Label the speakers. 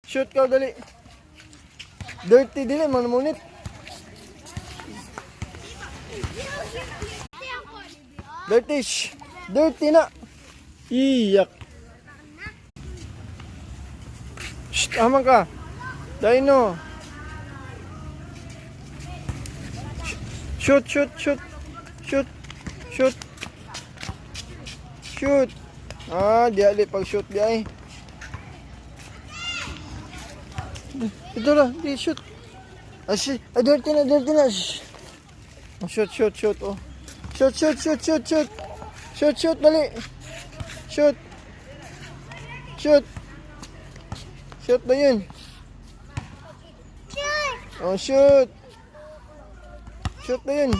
Speaker 1: Shoot ka, dali. Dirty, dili, manumunit. Dirty, shh. Dirty na. Iyak. Shh, tama ka. Dino. Shoot, shoot, shoot. Shoot. Shoot. Shoot. Ah, di ali pag shoot di ay. Ito na, di shoot. Ay, dirty na, dirty na. Shh. Oh, shoot, shoot, shoot. Oh. Shoot, shoot, shoot, shoot, shoot. Shoot, shoot, dali. Shoot. Shoot. Shoot ba yun? Oh, shoot. Shoot ba yun?